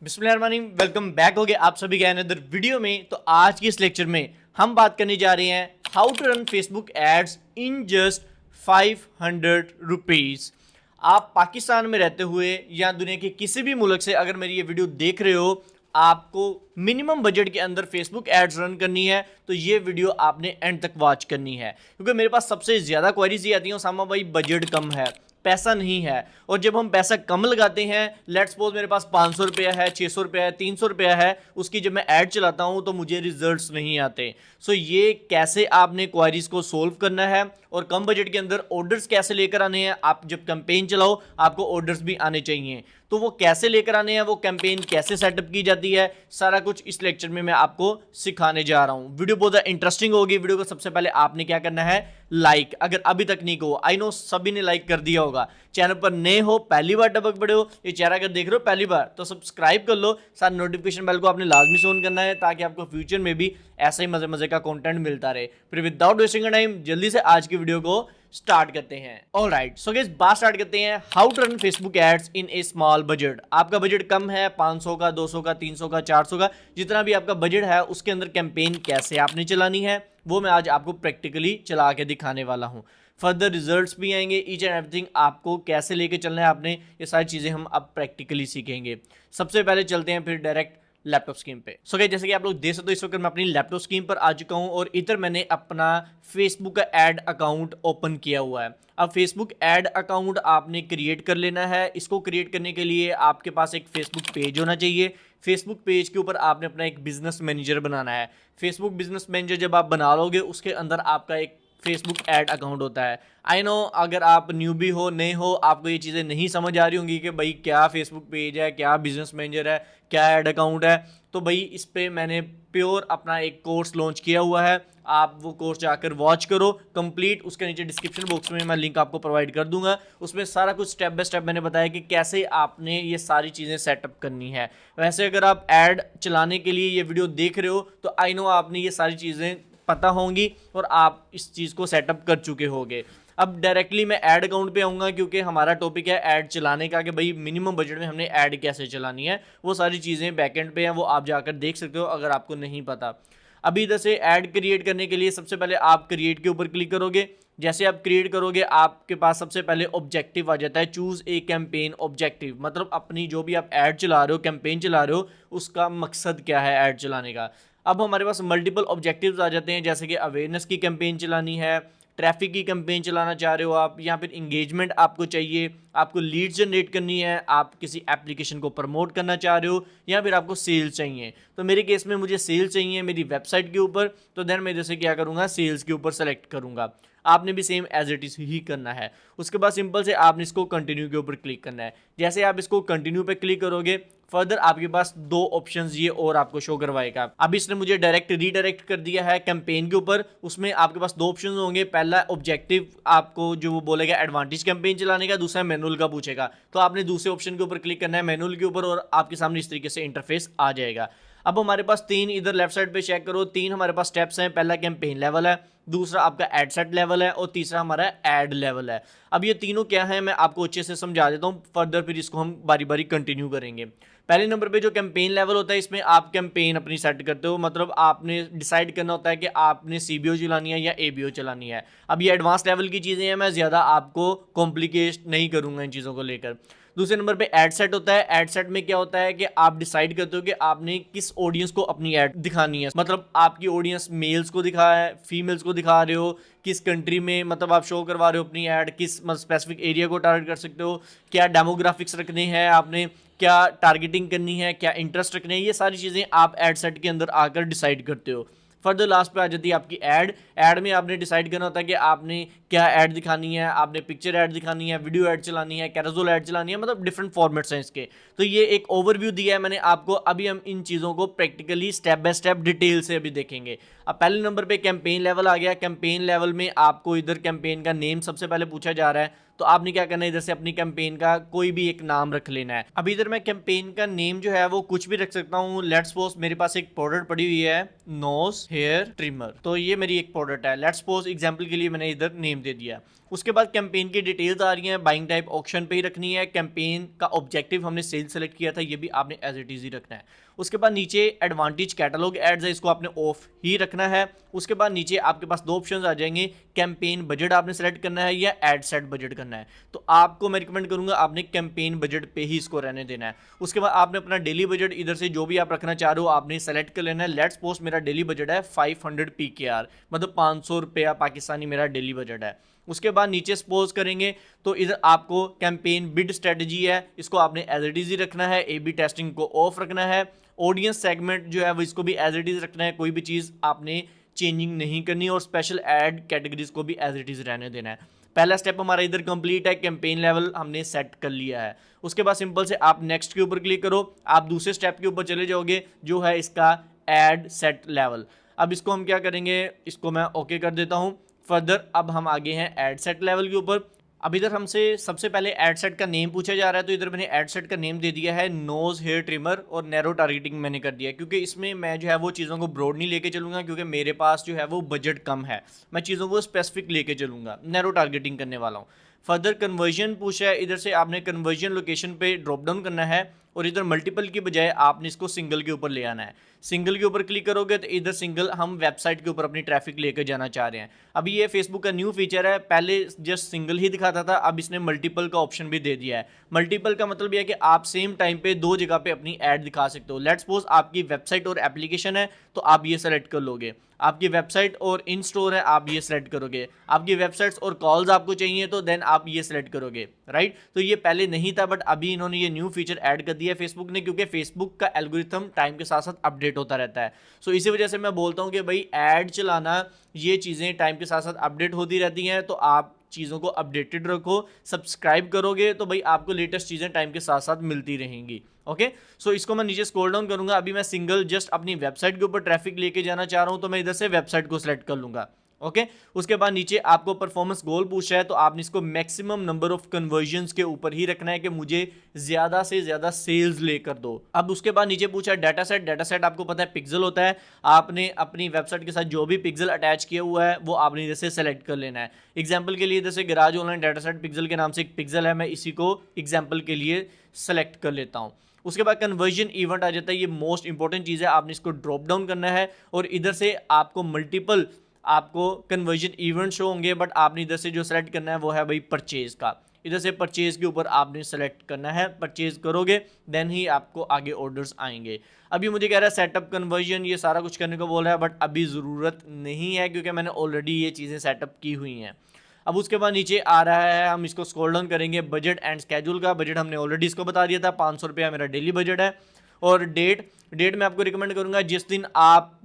बिस्मिल्लाहिर्रहमानिर्रहीम, welcome back हो गए आप सभी के अनदर वीडियो में। तो आज की इस लेक्चर में हम बात करने जा रहे हैं how to run Facebook ads in just 500 rupees. आप पाकिस्तान में रहते हुए या दुनिया के किसी भी मुल्क से अगर मेरी ये वीडियो देख रहे हो, आपको मिनिमम बजट के अंदर फेसबुक एड्स रन करनी है तो ये वीडियो आपने एंड तक वॉच करनी है, क्योंकि मेरे पास सबसे ज़्यादा क्वेरीज ये आती हैं सामा भाई बजट कम है, पैसा नहीं है। और जब हम पैसा कम लगाते हैं, लेट्स सपोज मेरे पास 500 रुपया है, 600 रुपया है, 300 रुपया है, उसकी जब मैं ऐड चलाता हूं तो मुझे रिजल्ट्स नहीं आते। सो ये कैसे आपने क्वारीज को सोल्व करना है और कम बजट के अंदर ऑर्डर्स कैसे लेकर आने हैं। आप जब कैंपेन चलाओ आपको ऑर्डर्स भी आने चाहिए, तो वो कैसे लेकर आने हैं, वो कैंपेन कैसे सेटअप की जाती है, सारा कुछ इस लेक्चर में मैं आपको सिखाने जा रहा हूं। वीडियो बहुत ज़्यादा इंटरेस्टिंग होगी। वीडियो को सबसे पहले आपने क्या करना है, लाइक, अगर अभी तक नहीं को, आई नो सभी ने लाइक कर दिया होगा। चैनल पर नए हो, पहली बार टपक पड़े हो, ये चेहरा अगर देख रहे हो पहली बार, तो सब्सक्राइब कर लो। साथ नोटिफिकेशन बेल को आपने लाजमी से ऑन करना है ताकि आपको फ्यूचर में भी ऐसा ही मजे मजे का कंटेंट मिलता रहे। फिर विदाउट वेस्टिंग टाइम जल्दी से आज की वीडियो को स्टार्ट करते हैं। ऑलराइट, सो गाइस बात स्टार्ट करते हैं। How to run Facebook ads in a small budget. आपका बजट कम है, 500 का, 200 का, 300 का, 400 का, जितना भी आपका बजट है उसके अंदर कैंपेन कैसे आपने चलानी है वो मैं आज आपको प्रैक्टिकली चला के दिखाने वाला हूं। फर्दर रिजल्ट्स भी आएंगे, ईच एंड एवरीथिंग आपको कैसे लेके चलना है आपने, ये सारी चीज़ें हम अब प्रैक्टिकली सीखेंगे। सबसे पहले चलते हैं फिर डायरेक्ट लैपटॉप स्क्रीन पे। सो गाइस जैसे कि आप लोग देख सकते हो, इस वक्त मैं अपनी लैपटॉप स्क्रीन पर आ चुका हूं और इधर मैंने अपना फेसबुक का एड अकाउंट ओपन किया हुआ है। अब फेसबुक एड अकाउंट आपने क्रिएट कर लेना है। इसको क्रिएट करने के लिए आपके पास एक फेसबुक पेज होना चाहिए। फेसबुक पेज के ऊपर आपने अपना एक बिजनेस मैनेजर बनाना है। फेसबुक बिजनेस मैनेजर जब आप बना लोगे उसके अंदर आपका एक फेसबुक एड अकाउंट होता है। आई नो अगर आप न्यूबी हो, नए हो, आपको ये चीज़ें नहीं समझ आ रही होंगी कि भाई क्या फेसबुक पेज है, क्या बिजनेस मैनेजर है, क्या एड अकाउंट है, तो भाई इस पे मैंने प्योर अपना एक कोर्स लॉन्च किया हुआ है। आप वो कोर्स जाकर वॉच करो कंप्लीट। उसके नीचे डिस्क्रिप्शन बॉक्स में मैं लिंक आपको प्रोवाइड कर दूंगा। उसमें सारा कुछ स्टेप बाय स्टेप मैंने बताया कि कैसे आपने ये सारी चीज़ें सेटअप करनी है। वैसे अगर आप ऐड चलाने के लिए ये वीडियो देख रहे हो तो आई नो आपने ये सारी चीज़ें पता होंगी और आप इस चीज़ को सेटअप कर चुके होंगे। अब डायरेक्टली मैं ऐड अकाउंट पे आऊँगा क्योंकि हमारा टॉपिक है ऐड चलाने का, कि भाई मिनिमम बजट में हमने ऐड कैसे चलानी है। वो सारी चीज़ें बैकएंड पे हैं, वो आप जाकर देख सकते हो अगर आपको नहीं पता। अभी इधर से ऐड क्रिएट करने के लिए सबसे पहले आप क्रिएट के ऊपर क्लिक करोगे। जैसे आप क्रिएट करोगे आपके पास सबसे पहले ऑब्जेक्टिव आ जाता है, चूज ए कैंपेन ऑब्जेक्टिव, मतलब अपनी जो भी आप ऐड चला रहे हो, कैंपेन चला रहे हो, उसका मकसद क्या है ऐड चलाने का। अब हमारे पास मल्टीपल ऑब्जेक्टिव्स आ जाते हैं, जैसे कि अवेयरनेस की कैंपेन चलानी है, ट्रैफिक की कैंपेन चलाना चाह रहे हो आप, या फिर इंगेजमेंट आपको चाहिए, आपको लीड जनरेट करनी है, आप किसी एप्लीकेशन को प्रमोट करना चाह रहे हो, या फिर आपको सेल्स चाहिए। तो मेरे केस में मुझे सेल्स चाहिए मेरी वेबसाइट के ऊपर, तो देन मैं जैसे क्या करूँगा, सेल्स के ऊपर सेलेक्ट करूँगा। आपने भी सेम एज इट इज ही करना है। उसके बाद सिंपल से आपने इसको कंटिन्यू के ऊपर क्लिक करना है। जैसे आप इसको कंटिन्यू पे क्लिक करोगे, फर्दर आपके पास दो ऑप्शंस ये और आपको शो करवाएगा। अब इसने मुझे डायरेक्ट रीडायरेक्ट कर दिया है कैंपेन के ऊपर। उसमें आपके पास दो ऑप्शंस होंगे, पहला ऑब्जेक्टिव आपको जो वो बोलेगा एडवांटेज कैंपेन चलाने का, दूसरा मैनुअल का पूछेगा। तो आपने दूसरे ऑप्शन के ऊपर क्लिक करना है, मैनुअल के ऊपर, और आपके सामने इस तरीके से इंटरफेस आ जाएगा। अब हमारे पास तीन, इधर लेफ्ट साइड पे चेक करो, तीन हमारे पास स्टेप्स हैं। पहला कैंपेन लेवल है, दूसरा आपका एड सेट लेवल है, और तीसरा हमारा एड लेवल है। अब ये तीनों क्या है मैं आपको अच्छे से समझा देता हूँ, फर्दर फिर इसको हम बारी बारी कंटिन्यू करेंगे। पहले नंबर पे जो कैंपेन लेवल होता है, इसमें आप कैंपेन अपनी सेट करते हो, मतलब आपने डिसाइड करना होता है कि आपने सीबीओ चलानी है या एबीओ चलानी है। अब ये एडवांस लेवल की चीज़ें हैं, मैं ज़्यादा आपको कॉम्प्लिकेट नहीं करूँगा इन चीज़ों को लेकर। दूसरे नंबर पे एड सेट होता है। एड सेट में क्या होता है कि आप डिसाइड करते हो कि आपने किस ऑडियंस को अपनी एड दिखानी है, मतलब आपकी ऑडियंस मेल्स को दिखा है, फीमेल्स को दिखा रहे हो, किस कंट्री में मतलब आप शो करवा रहे हो अपनी ऐड, किस स्पेसिफिक एरिया को टारगेट कर सकते हो, क्या डेमोग्राफिक्स रखने हैं आपने, क्या टारगेटिंग करनी है, क्या इंटरेस्ट रखने हैं, ये सारी चीज़ें आप एड सेट के अंदर आकर डिसाइड करते हो। फर्दर लास्ट पे आ जाती है आपकी ऐड। ऐड में आपने डिसाइड करना होता है कि आपने क्या ऐड दिखानी है, आपने पिक्चर ऐड दिखानी है, वीडियो ऐड चलानी है, कैरोसेल ऐड चलानी है, मतलब डिफरेंट फॉर्मेट्स हैं इसके। तो ये एक ओवरव्यू दिया है मैंने आपको। अभी हम इन चीज़ों को practically step by step detail से अभी देखेंगे। अब पहले नंबर पे कैंपेन लेवल आ गया। कैंपेन लेवल में आपको इधर कैंपेन का नेम सबसे पहले पूछा जा रहा है, तो आपने क्या करना है, इधर से अपनी कैंपेन का कोई भी एक नाम रख लेना है। अब इधर मैं कैंपेन का नेम जो है वो कुछ भी रख सकता हूँ। लेट्स सपोज मेरे पास एक प्रोडक्ट पड़ी हुई है, नोज हेयर ट्रिमर, तो ये मेरी एक प्रोडक्ट है। लेट्स सपोज एग्जांपल के लिए मैंने इधर नेम दे दिया। उसके बाद कैंपेन की डिटेल्स आ रही हैं, बाइंग टाइप ऑक्शन पे ही रखनी है। कैंपेन का ऑब्जेक्टिव हमने सेल सेलेक्ट किया था, ये भी आपने एज इट इज ही रखना है। उसके बाद नीचे एडवांटेज कैटलॉग एड्स है, इसको आपने ऑफ ही रखना है। उसके बाद नीचे आपके पास दो ऑप्शंस आ जाएंगे, कैंपेन बजट आपने सेलेक्ट करना है या एड सेट बजट करना है। तो आपको मैं रिकमेंड करूंगा आपने कैंपेन बजट पे ही इसको रहने देना है। उसके बाद आपने अपना डेली बजट इधर से जो भी आप रखना चाह रहे हो आपने सेलेक्ट कर लेना है। लेट्स सपोज मेरा डेली बजट है 500 PKR, मतलब 500 रुपया पाकिस्तानी मेरा डेली बजट है। उसके बाद नीचे सपोज करेंगे तो इधर आपको कैंपेन बिड स्ट्रेटजी है, इसको आपने एज इट इज ही रखना है। A/B टेस्टिंग को ऑफ रखना है। ऑडियंस सेगमेंट जो है वो इसको भी एज इट इज रखना है, कोई भी चीज़ आपने चेंजिंग नहीं करनी। और स्पेशल एड कैटेगरीज को भी एज इट इज रहने देना है। पहला स्टेप हमारा इधर कंप्लीट है, कैंपेन लेवल हमने सेट कर लिया है। उसके बाद सिंपल से आप नेक्स्ट के ऊपर क्लिक करो, आप दूसरे स्टेप के ऊपर चले जाओगे जो है इसका एड सेट लेवल। अब इसको हम क्या करेंगे, इसको मैं ओके कर देता हूँ। फर्दर अब हम आगे हैं एड सेट लेवल के ऊपर। अब इधर हमसे सबसे पहले एड सेट का नेम पूछा जा रहा है, तो इधर मैंने एड सेट का नेम दे दिया है नोज हेयर ट्रिमर, और नैरो टारगेटिंग मैंने कर दिया है क्योंकि इसमें मैं जो है वो चीज़ों को ब्रॉड नहीं लेके चलूंगा, क्योंकि मेरे पास जो है वो बजट कम है। मैं चीज़ों को स्पेसिफिक लेके चलूंगा, नैरो टारगेटिंग करने वाला हूँ। फर्दर कन्वर्जन पूछा है, इधर से आपने कन्वर्जन लोकेशन पे ड्रॉप डाउन करना है और इधर मल्टीपल की बजाय आपने इसको सिंगल के ऊपर ले आना है। सिंगल के ऊपर क्लिक करोगे तो इधर सिंगल हम वेबसाइट के ऊपर अपनी ट्रैफिक लेकर जाना चाह रहे हैं। अभी ये फेसबुक का न्यू फीचर है, पहले जस्ट सिंगल ही दिखाता था, अब इसने मल्टीपल का ऑप्शन भी दे दिया है। मल्टीपल का मतलब यह है कि आप सेम टाइम पे दो जगह पे अपनी ऐड दिखा सकते हो। लेट्स सपोज आपकी वेबसाइट और एप्लीकेशन है तो आप ये सेलेक्ट कर लोगे, आपकी वेबसाइट और इन स्टोर है आप ये सेलेक्ट करोगे, आपकी वेबसाइट्स और कॉल्स आपको चाहिए तो देन आप ये सेलेक्ट करोगे, राइट। तो ये पहले नहीं था बट अभी इन्होंने ये न्यू फीचर ऐड कर दिया है फेसबुक ने, क्योंकि फेसबुक का एल्गोरिथम टाइम के साथ साथ अपडेट होता रहता है। सो इसी वजह से मैं बोलता हूँ कि भाई ऐड चलाना, ये चीज़ें टाइम के साथ साथ अपडेट होती रहती हैं, तो आप चीज़ों को अपडेटेड रखो। सब्सक्राइब करोगे तो भाई आपको लेटेस्ट चीज़ें टाइम के साथ साथ मिलती रहेंगी। ओके, सो इसको मैं नीचे स्क्रॉल डाउन करूंगा। अभी मैं सिंगल जस्ट अपनी वेबसाइट के ऊपर ट्रैफिक लेके जाना चाह रहा हूं, तो मैं इधर से वेबसाइट को सिलेक्ट कर लूंगा। ओके, उसके बाद नीचे आपको परफॉर्मेंस गोल पूछा है, तो आपने इसको मैक्सिमम नंबर ऑफ कन्वर्जन्स के ऊपर ही रखना है कि मुझे ज्यादा से ज्यादा सेल्स लेकर दो। अब उसके बाद नीचे पूछा है डाटा सेट। डाटा सेट आपको पता है पिक्सल होता है, आपने अपनी वेबसाइट के साथ जो भी पिक्सल अटैच किया हुआ है वो आपने इधर से सेलेक्ट कर लेना है। एग्जाम्पल के लिए इधर से garage online data set pixel के नाम से एक पिक्सल है, मैं इसी को एग्जाम्पल के लिए सेलेक्ट कर लेता हूँ। उसके बाद कन्वर्जन इवेंट आ जाता है, ये मोस्ट इंपॉर्टेंट चीज़ है, आपने इसको ड्रॉप डाउन करना है और इधर से आपको मल्टीपल आपको कन्वर्जन इवेंट शो होंगे, बट आपने इधर से जो सेलेक्ट करना है वो है भाई परचेज का। इधर से परचेज के ऊपर आपने सेलेक्ट करना है, परचेज करोगे देन ही आपको आगे ऑर्डर्स आएंगे। अभी मुझे कह रहा है सेटअप कन्वर्जन ये सारा कुछ करने को बोल रहा है, बट अभी ज़रूरत नहीं है क्योंकि मैंने ऑलरेडी ये चीज़ें सेटअप की हुई हैं। अब उसके बाद नीचे आ रहा है, हम इसको स्क्रॉल डाउन करेंगे, बजट एंड स्केड्यूल का। बजट हमने ऑलरेडी इसको बता दिया था, 500 रुपया मेरा डेली बजट है। और डेट मैं आपको रिकमेंड करूंगा जिस दिन आप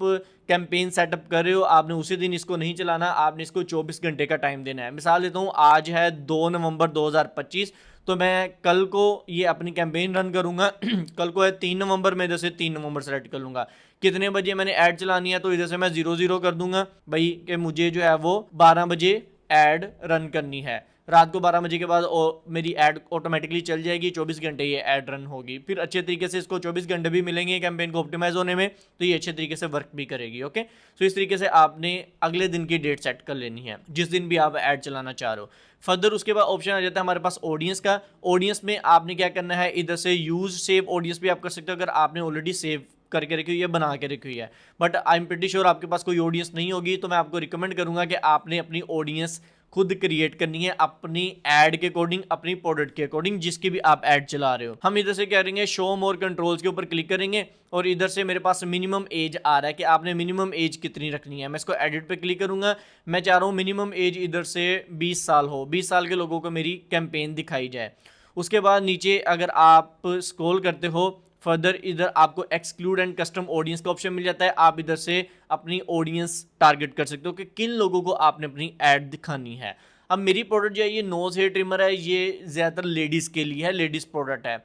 कैंपेन सेटअप कर रहे हो आपने उसी दिन इसको नहीं चलाना, आपने इसको 24 घंटे का टाइम देना है। मिसाल देता हूँ, आज है 2 नवंबर 2025, तो मैं कल को ये अपनी कैंपेन रन करूंगा कल को है 3 नवंबर, मैं इधर से 3 नवंबर सेलेक्ट कर लूंगा। कितने बजे मैंने ऐड चलानी है, तो इधर से मैं 00 कर दूंगा भाई कि मुझे जो है वो 12 बजे ऐड रन करनी है। रात को 12 बजे के बाद मेरी ऐड ऑटोमेटिकली चल जाएगी, 24 घंटे ये ऐड रन होगी। फिर अच्छे तरीके से इसको 24 घंटे भी मिलेंगे कैंपेन को ऑप्टिमाइज होने में, तो ये अच्छे तरीके से वर्क भी करेगी। ओके, तो इस तरीके से आपने अगले दिन की डेट सेट कर लेनी है जिस दिन भी आप ऐड चलाना चाह रहे हो। फर्दर उसके बाद ऑप्शन आ जाता है हमारे पास ऑडियंस का। ऑडियंस में आपने क्या करना है, इधर से यूज सेव ऑडियंस भी आप कर सकते हो अगर आपने ऑलरेडी सेव करके रखी हुई है, बना के रखी हुई है। But I am pretty sure आपके पास कोई ऑडियंस नहीं होगी, तो मैं आपको रिकमेंड करूंगा कि आपने अपनी ऑडियंस खुद क्रिएट करनी है अपनी एड के अकॉर्डिंग, अपनी प्रोडक्ट के अकॉर्डिंग, जिसकी भी आप एड चला रहे हो। हम इधर से क्या करेंगे, शो मोर कंट्रोल्स के ऊपर क्लिक करेंगे और इधर से मेरे पास मिनिमम एज आ रहा है कि आपने मिनिमम एज कितनी रखनी है। मैं इसको एडिट पे क्लिक करूंगा, मैं चाह रहा हूँ मिनिमम एज इधर से 20 साल हो, 20 साल के लोगों को मेरी कैंपेन दिखाई जाए। उसके बाद नीचे अगर आप स्क्रॉल करते हो फर्दर, इधर आपको एक्सक्लूड एंड कस्टम ऑडियंस का ऑप्शन मिल जाता है। आप इधर से अपनी ऑडियंस टारगेट कर सकते हो कि किन लोगों को आपने अपनी ऐड दिखानी है। अब मेरी प्रोडक्ट जो है ये नोज हेयर ट्रिमर है, ये ज़्यादातर लेडीज़ के लिए है, लेडीज़ प्रोडक्ट है,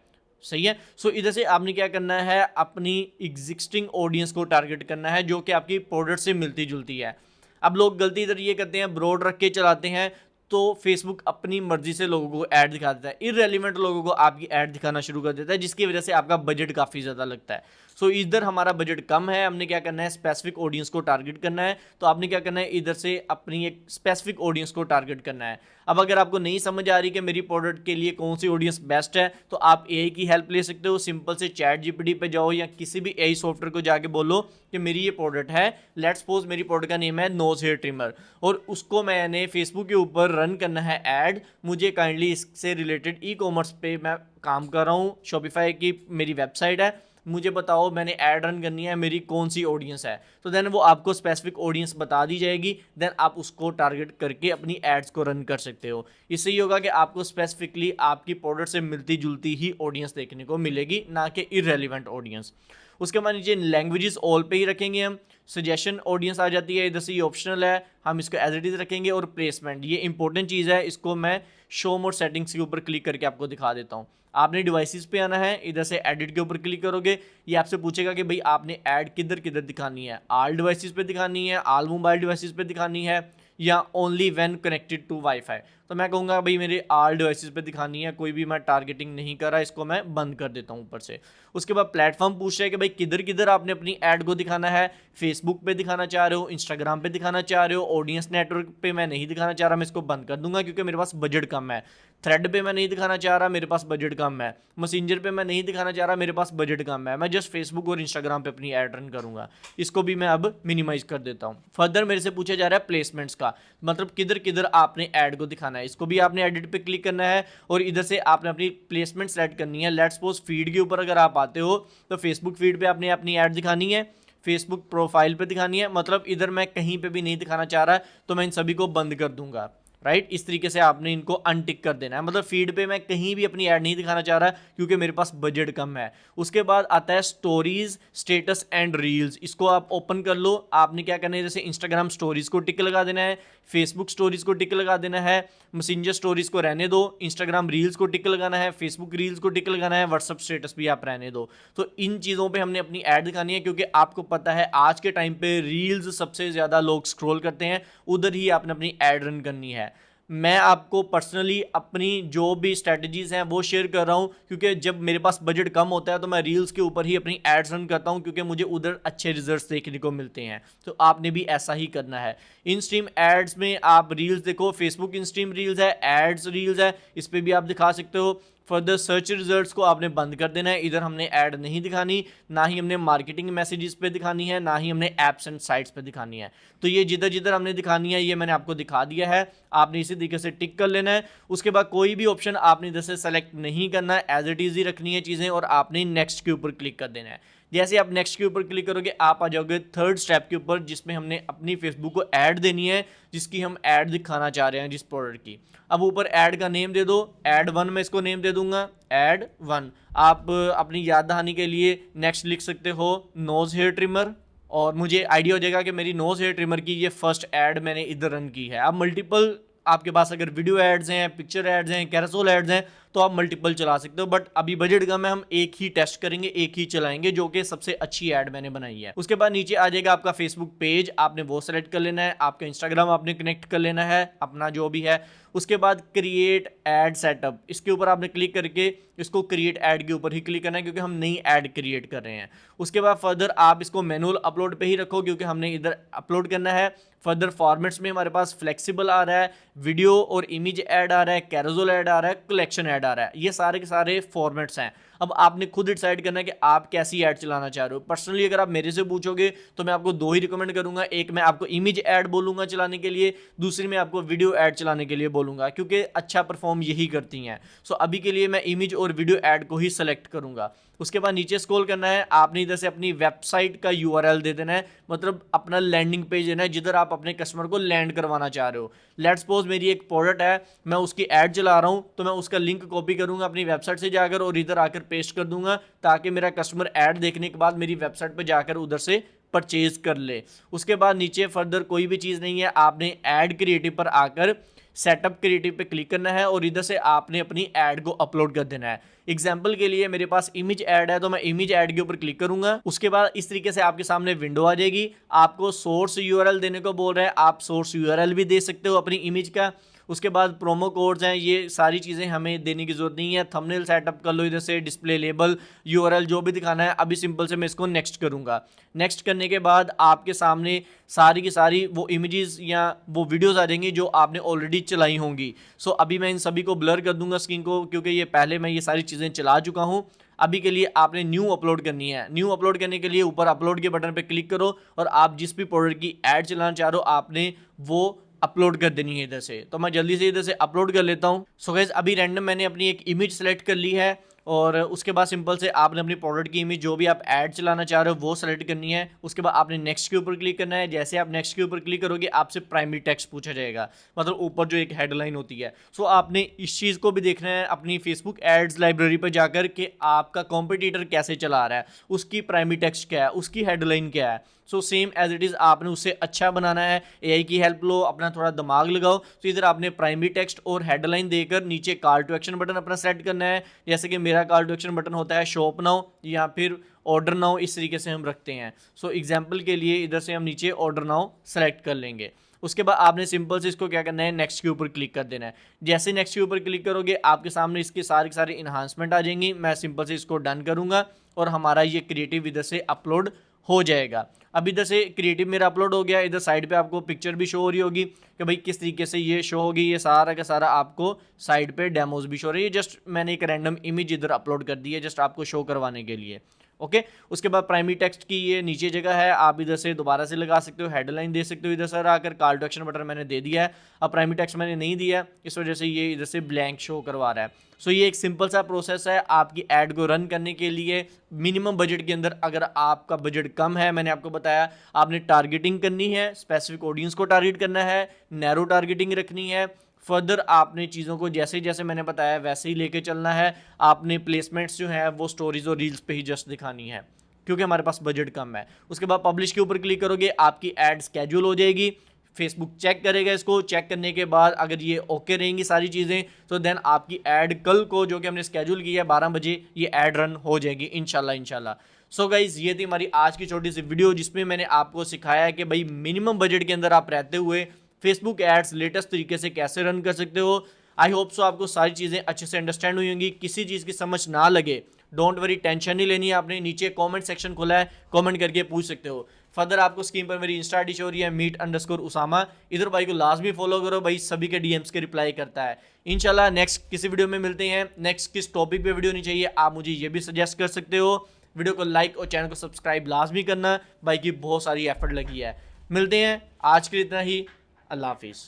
सही है। सो इधर से आपने क्या करना है, अपनी एग्जिस्टिंग ऑडियंस को टारगेट करना है जो कि आपकी प्रोडक्ट से मिलती जुलती है। अब लोग गलती इधर ये करते हैं, ब्रॉड रख के चलाते हैं, तो फेसबुक अपनी मर्जी से लोगों को ऐड दिखा देता है, इररेलेवेंट लोगों को आपकी ऐड दिखाना शुरू कर देता है, जिसकी वजह से आपका बजट काफ़ी ज़्यादा लगता है। सो इधर हमारा बजट कम है, हमने क्या करना है, स्पेसिफिक ऑडियंस को टारगेट करना है। तो आपने क्या करना है, इधर से अपनी एक स्पेसिफिक ऑडियंस को टारगेट करना है। अब अगर आपको नहीं समझ आ रही कि मेरी प्रोडक्ट के लिए कौन सी ऑडियंस बेस्ट है, तो आप एआई की हेल्प ले सकते हो। सिंपल से चैट जीपीटी पे जाओ या किसी भी एआई सॉफ्टवेयर को जाके बोलो कि मेरी ये प्रोडक्ट है, लेट्स सपोज मेरी प्रोडक्ट का नेम है नोज हेयर ट्रिमर, और उसको मैंने फेसबुक के ऊपर रन करना है ऐड। मुझे काइंडली इससे रिलेटेड ई कॉमर्स पे मैं काम कर रहा हूँ, शॉपिफाई की मेरी वेबसाइट है, मुझे बताओ मैंने ऐड रन करनी है, मेरी कौन सी ऑडियंस है। तो देन वो आपको स्पेसिफिक ऑडियंस बता दी जाएगी, देन आप उसको टारगेट करके अपनी एड्स को रन कर सकते हो। इससे ये होगा कि आपको स्पेसिफिकली आपकी प्रोडक्ट से मिलती जुलती ही ऑडियंस देखने को मिलेगी, ना कि इररेलेवेंट ऑडियंस। उसके बाद नीचे लैंग्वेजेस ऑल पे ही रखेंगे हम। सजेशन ऑडियंस आ जाती है, इधर से ये ऑप्शनल है, हम इसको एज इट इज रखेंगे। और प्लेसमेंट, ये इंपॉर्टेंट चीज़ है, इसको मैं शो मोर सेटिंग्स के ऊपर क्लिक करके आपको दिखा देता हूँ। आपने डिवाइसेस पे आना है, इधर से एडिट के ऊपर क्लिक करोगे, ये आपसे पूछेगा कि भाई आपने ऐड किधर किधर दिखानी है, ऑल डिवाइसेस पे दिखानी है, ऑल मोबाइल डिवाइसेस पे दिखानी है, या only when connected to wifi. तो मैं कहूँगा भाई मेरे ऑल डिवाइसेस पे दिखानी है, कोई भी मैं टारगेटिंग नहीं कर रहा, इसको मैं बंद कर देता हूँ ऊपर से। उसके बाद प्लेटफॉर्म पूछ रहा है कि भाई किधर किधर आपने अपनी ऐड को दिखाना है, फेसबुक पे दिखाना चाह रहे हो, इंस्टाग्राम पे दिखाना चाह रहे हो, ऑडियंस नेटवर्क पे मैं नहीं दिखाना चाह रहा, मैं इसको बंद कर दूंगा क्योंकि मेरे पास बजट कम है। थ्रेड पे मैं नहीं दिखाना चाह रहा, मेरे पास बजट कम है। मैसेंजर पे मैं नहीं दिखाना चाह रहा, मेरे पास बजट कम है, मैं जस्ट फेसबुक और इंस्टाग्राम पे अपनी ऐड रन करूंगा। इसको भी मैं अब मिनिमाइज कर देता हूँ। फर्दर मेरे से पूछा जा रहा है प्लेसमेंट्स का, मतलब किधर किधर आपने ऐड को दिखाना है। इसको भी आपने एडिट पे क्लिक करना है और इधर से आपने अपनी प्लेसमेंट सेलेक्ट करनी है। लेट्स सपोज फीड के ऊपर अगर आप आते हो तो फेसबुक फीड पे आपने अपनी ऐड दिखानी है, फेसबुक प्रोफाइल पे दिखानी है, मतलब इधर मैं कहीं पे भी नहीं दिखाना चाह रहा, तो मैं इन सभी को बंद कर दूंगा। राइट, इस तरीके से आपने इनको अनटिक कर देना है, मतलब फीड पे मैं कहीं भी अपनी ऐड नहीं दिखाना चाह रहा क्योंकि मेरे पास बजट कम है। उसके बाद आता है स्टोरीज, स्टेटस एंड रील्स। इसको आप ओपन कर लो। आपने क्या करना है, जैसे इंस्टाग्राम स्टोरीज को टिक लगा देना है, फेसबुक स्टोरीज को टिक लगा देना है, मैसेंजर स्टोरीज को रहने दो, इंस्टाग्राम रील्स को टिक लगाना है, फेसबुक रील्स को टिक लगाना है, व्हाट्सअप स्टेटस भी आप रहने दो। तो इन चीज़ों पे हमने अपनी ऐड दिखानी है, क्योंकि आपको पता है आज के टाइम पे रील्स सबसे ज़्यादा लोग स्क्रॉल करते हैं, उधर ही आपने अपनी ऐड रन करनी है। मैं आपको पर्सनली अपनी जो भी स्ट्रेटजीज हैं वो शेयर कर रहा हूं, क्योंकि जब मेरे पास बजट कम होता है तो मैं रील्स के ऊपर ही अपनी एड्स रन करता हूं, क्योंकि मुझे उधर अच्छे रिजल्ट्स देखने को मिलते हैं। तो आपने भी ऐसा ही करना है। इन स्ट्रीम एड्स में आप रील्स देखो, फेसबुक इन स्ट्रीम रील्स है, एड्स रील्स है, इस पर भी आप दिखा सकते हो। फर्दर सर्च रिजल्ट्स को आपने बंद कर देना है, इधर हमने ऐड नहीं दिखानी, ना ही हमने मार्केटिंग मैसेजेस पे दिखानी है, ना ही हमने एप्स एंड साइट्स पे दिखानी है। तो ये जिधर जिधर हमने दिखानी है ये मैंने आपको दिखा दिया है, आपने इसी तरीके से टिक कर लेना है। उसके बाद कोई भी ऑप्शन आपने इधर से सेलेक्ट नहीं करना है, एज इट इज ही रखनी है चीज़ें, और आपने नेक्स्ट के ऊपर क्लिक कर देना है। जैसे आप नेक्स्ट के ऊपर क्लिक करोगे आप आ जाओगे थर्ड स्टेप के ऊपर, जिसमें हमने अपनी फेसबुक को ऐड देनी है, जिसकी हम ऐड दिखाना चाह रहे हैं जिस प्रोडक्ट की। अब ऊपर ऐड का नेम दे दो, ऐड 1 मैं इसको नेम दे दूंगा, ऐड 1। आप अपनी याद दहानी के लिए नेक्स्ट लिख सकते हो नोज हेयर ट्रिमर, और मुझे आइडिया हो जाएगा कि मेरी नोज हेयर ट्रिमर की ये फर्स्ट ऐड मैंने इधर रन की है। अब मल्टीपल आपके पास अगर वीडियो एड्स हैं, पिक्चर एड्स हैं, कैरोसेल एड्स हैं, तो आप मल्टीपल चला सकते हो, बट अभी बजट कम है, हम एक ही टेस्ट करेंगे, एक ही चलाएंगे, जो कि सबसे अच्छी ऐड मैंने बनाई है। उसके बाद नीचे आ जाएगा आपका फेसबुक पेज, आपने वो सेलेक्ट कर लेना है, आपका इंस्टाग्राम आपने कनेक्ट कर लेना है अपना जो भी है। उसके बाद क्रिएट एड सेटअप, इसके ऊपर आपने क्लिक करके इसको क्रिएट ऐड के ऊपर ही क्लिक करना है, क्योंकि हम नई ऐड क्रिएट कर रहे हैं। उसके बाद फर्दर आप इसको मैनुअल अपलोड पे ही रखो, क्योंकि हमने इधर अपलोड करना है। फर्दर फॉर्मेट्स में हमारे पास फ्लेक्सिबल आ रहा है, वीडियो और इमेज ऐड आ रहा है, कैरोसेल ऐड आ रहा है, कलेक्शन ऐड आ रहा है, ये सारे के सारे फॉर्मेट्स हैं। अब आपने खुद डिसाइड करना है कि आप कैसी ऐड चलाना चाह रहे हो। पर्सनली अगर आप मेरे से पूछोगे तो मैं आपको दो ही रिकमेंड करूंगा, एक मैं आपको इमेज ऐड बोलूंगा चलाने के लिए, दूसरी मैं आपको वीडियो ऐड चलाने के लिए बोलूंगा, क्योंकि अच्छा परफॉर्म यही करती हैं। सो अभी के लिए मैं इमेज और वीडियो ऐड को ही सेलेक्ट करूंगा। उसके बाद नीचे स्क्रॉल करना है, आपने इधर से अपनी वेबसाइट का यूआरएल दे देना है, मतलब अपना लैंडिंग पेज देना है जिधर आप अपने कस्टमर को लैंड करवाना चाह रहे हो। लेट्स सपोज मेरी एक प्रोडक्ट है, मैं उसकी ऐड चला रहा हूं, तो मैं उसका लिंक कॉपी करूंगा अपनी वेबसाइट से जाकर और इधर आकर पेस्ट कर दूंगा, ताकि मेरा कस्टमर ऐड देखने के बाद मेरी वेबसाइट पर जाकर उधर से परचेज कर ले। उसके बाद नीचे फर्दर कोई भी चीज़ नहीं है, आपने ऐड क्रिएटिव पर आकर सेटअप क्रिएटिव पे क्लिक करना है और इधर से आपने अपनी ऐड को अपलोड कर देना है। एग्जाम्पल के लिए मेरे पास इमेज ऐड है, तो मैं इमेज ऐड के ऊपर क्लिक करूंगा। उसके बाद इस तरीके से आपके सामने विंडो आ जाएगी, आपको सोर्स यूआरएल देने को बोल रहा है, आप सोर्स यूआरएल भी दे सकते हो अपनी इमेज का। उसके बाद प्रोमो कोड्स हैं, ये सारी चीज़ें हमें देने की ज़रूरत नहीं है। थंबनेल सेटअप कर लो इधर से, डिस्प्ले लेबल, यूआरएल जो भी दिखाना है। अभी सिंपल से मैं इसको नेक्स्ट करूँगा। नेक्स्ट करने के बाद आपके सामने सारी की सारी वो इमेजेस या वो वीडियोस आ जाएंगी जो आपने ऑलरेडी चलाई होंगी। सो अभी मैं इन सभी को ब्लर कर दूंगा स्क्रीन को, क्योंकि ये पहले मैं ये सारी चीज़ें चला चुका हूँ। अभी के लिए आपने न्यू अपलोड करनी है। न्यू अपलोड करने के लिए ऊपर अपलोड के बटन पे क्लिक करो और आप जिस भी प्रोडक्ट की ऐड चलाना चाह रहे हो आपने वो अपलोड कर देनी है इधर से। तो मैं जल्दी से इधर से अपलोड कर लेता हूँ। सो गाइस अभी रैंडम मैंने अपनी एक इमेज सेलेक्ट कर ली है और उसके बाद सिंपल से आपने अपनी प्रोडक्ट की इमेज जो भी आप ऐड चलाना चाह रहे हो वो सेलेक्ट करनी है। उसके बाद आपने नेक्स्ट के ऊपर क्लिक करना है। जैसे आप नेक्स्ट के ऊपर क्लिक करोगे आपसे प्राइमरी टेक्स्ट पूछा जाएगा, मतलब ऊपर जो एक हेडलाइन होती है। सो आपने इस चीज़ को भी देखना है अपनी फेसबुक एड्स लाइब्रेरी पर जाकर कि आपका कॉम्पिटिटर कैसे चला रहा है, उसकी प्राइमरी टेक्स्ट क्या है, उसकी हेडलाइन क्या है। So same as it is आपने उससे अच्छा बनाना है। एआई की हेल्प लो, अपना थोड़ा दिमाग लगाओ। तो इधर आपने प्राइमरी टेक्स्ट और हेडलाइन देकर नीचे कॉल टू एक्शन बटन अपना सेट करना है। जैसे कि मेरा कॉल टू एक्शन बटन होता है शॉप नाउ या फिर ऑर्डर नाउ, इस तरीके से हम रखते हैं। सो एग्जाम्पल के लिए इधर से हम नीचे ऑर्डर नाउ सेलेक्ट कर लेंगे। उसके बाद आपने सिंपल से इसको क्या करना है, नेक्स्ट के ऊपर क्लिक कर देना है। जैसे नेक्स्ट के ऊपर क्लिक करोगे आपके सामने इसके सारे सारे इन्हांसमेंट आ जाएंगी। मैं सिंपल से इसको डन करूंगा और हमारा ये क्रिएटिव इधर से अपलोड हो जाएगा। अब इधर से क्रिएटिव मेरा अपलोड हो गया। इधर साइड पे आपको पिक्चर भी शो हो रही होगी कि भाई किस तरीके से ये शो होगी। ये सारा का सारा आपको साइड पे डेमोज भी शो हो रही है। जस्ट मैंने एक रैंडम इमेज इधर अपलोड कर दी है जस्ट आपको शो करवाने के लिए। ओके उसके बाद प्राइमरी टेक्स्ट की ये नीचे जगह है, आप इधर से दोबारा से लगा सकते हो, हेडलाइन दे सकते हो इधर से आकर। कॉल टू एक्शन बटन मैंने दे दिया है। अब प्राइमरी टेक्स्ट मैंने नहीं दिया, इस वजह से ये इधर से ब्लैंक शो करवा रहा है। सो ये एक सिंपल सा प्रोसेस है आपकी ऐड को रन करने के लिए मिनिमम बजट के अंदर। अगर आपका बजट कम है, मैंने आपको बताया आपने टारगेटिंग करनी है, स्पेसिफिक ऑडियंस को टारगेट करना है, नैरो टारगेटिंग रखनी है। फर्दर आपने चीज़ों को जैसे जैसे मैंने बताया वैसे ही लेके चलना है। आपने प्लेसमेंट्स जो है वो स्टोरीज और रील्स पे ही जस्ट दिखानी है, क्योंकि हमारे पास बजट कम है। उसके बाद पब्लिश के ऊपर क्लिक करोगे आपकी एड स्केड्यूल हो जाएगी। फेसबुक चेक करेगा इसको, चेक करने के बाद अगर ये ओके रहेंगी सारी चीज़ें तो देन आपकी ऐड कल को जो कि हमने स्केड्यूल किया है 12 बजे ये ऐड रन हो जाएगी इंशाल्लाह। सो गाइज ये थी हमारी आज की छोटी सी वीडियो जिसमें मैंने आपको सिखाया है कि भाई मिनिमम बजट के अंदर आप रहते हुए फेसबुक एड्स लेटेस्ट तरीके से कैसे रन कर सकते हो। आई होप सो आपको सारी चीज़ें अच्छे से अंडरस्टैंड हुई होंगी। किसी चीज़ की समझ ना लगे डोंट वरी, टेंशन नहीं लेनी है आपने। नीचे कमेंट सेक्शन खुला है, कमेंट करके पूछ सकते हो। फर्दर आपको स्क्रीन पर मेरी इंस्टा आईडी शो हो रही है meet_usama। इधर भाई को लाजमी फॉलो करो, भाई सभी के डीएम्स के रिप्लाई करता है। इंशाल्लाह नेक्स्ट किसी वीडियो में मिलते हैं। नेक्स्ट किस टॉपिक पे वीडियो नहीं चाहिए आप मुझे ये भी सजेस्ट कर सकते हो। वीडियो को लाइक और चैनल को सब्सक्राइब लाजमी करना, भाई की बहुत सारी एफर्ट लगी है। मिलते हैं, आज के लिए इतना ही। अल्लाह हाफिज़।